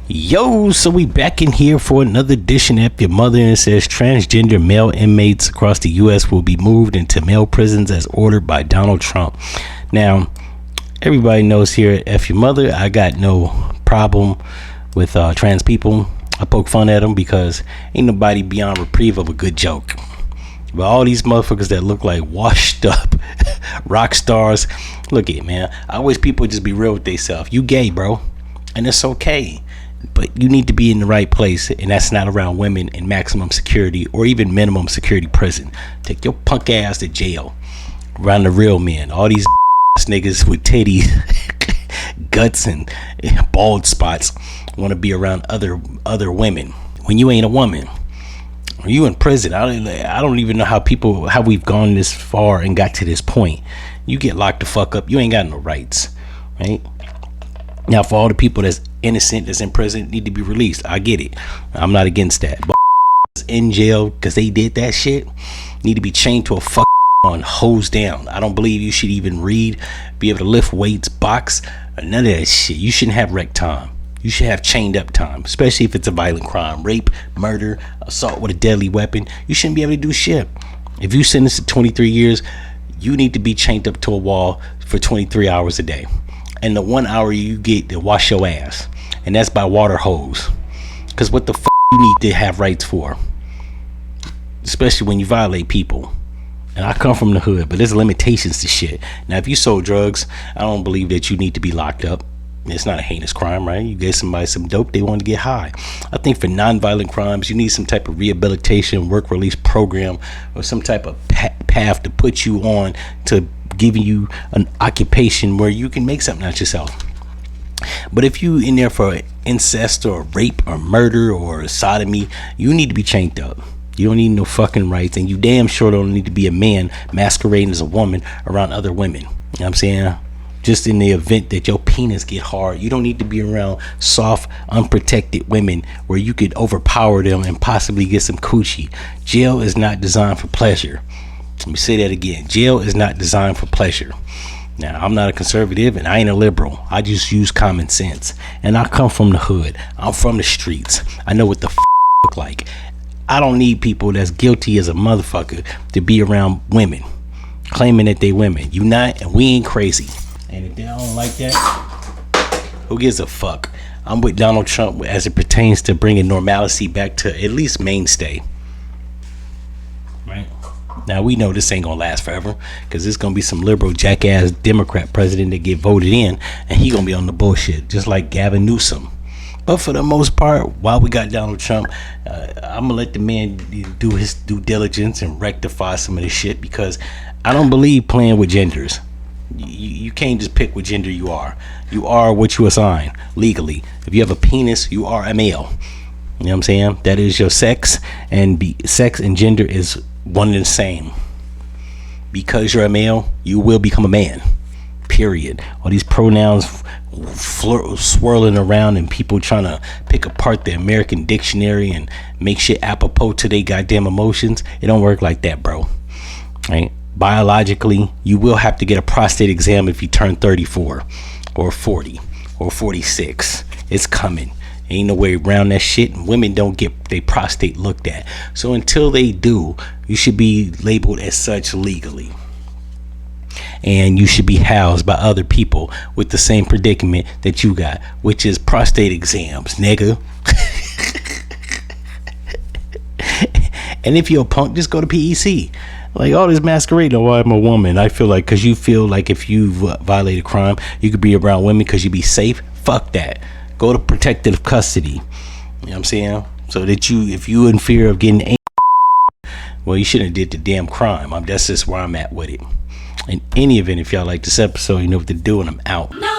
Yo, so we back in here for another edition of F-ya-Motha, and it says transgender male inmates across the U.S. will be moved into male prisons as ordered by Donald Trump. Now, everybody knows here at F-ya-Motha, I got no problem with trans people. I poke fun at them because ain't nobody beyond reprieve of a good joke. But all these motherfuckers that look like washed up rock stars, look at man, I wish people just be real with themselves. You gay, bro, and it's okay. But you need to be in the right place, and that's not around women in maximum security or even minimum security prison. Take your punk ass to jail around the real men. All these niggas with titties, guts, and bald spots want to be around other women when you ain't a woman. Or you in prison. I don't even know how we've gone this far and got to this point. You get locked the fuck up, you ain't got no rights, right? Now, for all the people that's innocent, that's in prison, need to be released. I get it. I'm not against that. But in jail because they did that shit need to be chained to a fuck on, hosed down. I don't believe you should even read, be able to lift weights, box, or none of that shit. You shouldn't have rec time. You should have chained up time, especially if it's a violent crime, rape, murder, assault with a deadly weapon. You shouldn't be able to do shit. If you sentenced to 23 years, you need to be chained up to a wall for 23 hours a day. And the 1 hour you get to wash your ass, and that's by water hose. Because what the fuck you need to have rights for, especially when you violate people. And I come from the hood, but there's limitations to shit. Now, if you sold drugs, I don't believe that you need to be locked up. It's not a heinous crime, right? You gave somebody some dope, they want to get high. I think for non-violent crimes, you need some type of rehabilitation, work release program, or some type of path to put you on to giving you an occupation where you can make something out yourself. But if you in there for incest or rape or murder or sodomy, you need to be chained up. You don't need no fucking rights, and you damn sure don't need to be a man masquerading as a woman around other women. You know what I'm saying? Just in the event that your penis get hard, you don't need to be around soft, unprotected women where you could overpower them and possibly get some coochie. Jail is not designed for pleasure. Let me say that again. Jail is not designed for pleasure. Now, I'm not a conservative and I ain't a liberal. I just use common sense. And I come from the hood. I'm from the streets. I know what the look like. I don't need people that's guilty as a motherfucker to be around women, claiming that they women. You not, and we ain't crazy. And if they don't like that, who gives a fuck? I'm with Donald Trump as it pertains to bringing normalcy back to at least mainstay. Right? Now, we know this ain't gonna last forever because there's gonna be some liberal jackass Democrat president that get voted in, and he gonna be on the bullshit just like Gavin Newsom. But for the most part, while we got Donald Trump, I'm gonna let the man do his due diligence and rectify some of this shit, because I don't believe playing with genders. You can't just pick what gender you are. You are what you assign legally. If you have a penis, you are a male. You know what I'm saying? That is your sex, and sex and gender is one and the same. Because you're a male, you will become a man. Period. All these pronouns swirling around and people trying to pick apart the American dictionary and make shit apropos to their goddamn emotions. It don't work like that, bro. Right? Biologically, you will have to get a prostate exam if you turn 34 or 40 or 46. It's coming. Ain't no way around that shit, and women don't get their prostate looked at. So until they do, you should be labeled as such legally. And you should be housed by other people with the same predicament that you got, which is prostate exams, nigga. And if you're a punk, just go to PEC. Like all this masquerade, oh, I'm a woman. I feel like because you feel like if you violate a crime, you could be around women because you be safe. Fuck that. Go to protective custody. You know what I'm saying? So that if you in fear of getting well, you shouldn't have did the damn crime. That's just where I'm at with it. In any event, if y'all like this episode, you know what to do, and I'm out. No.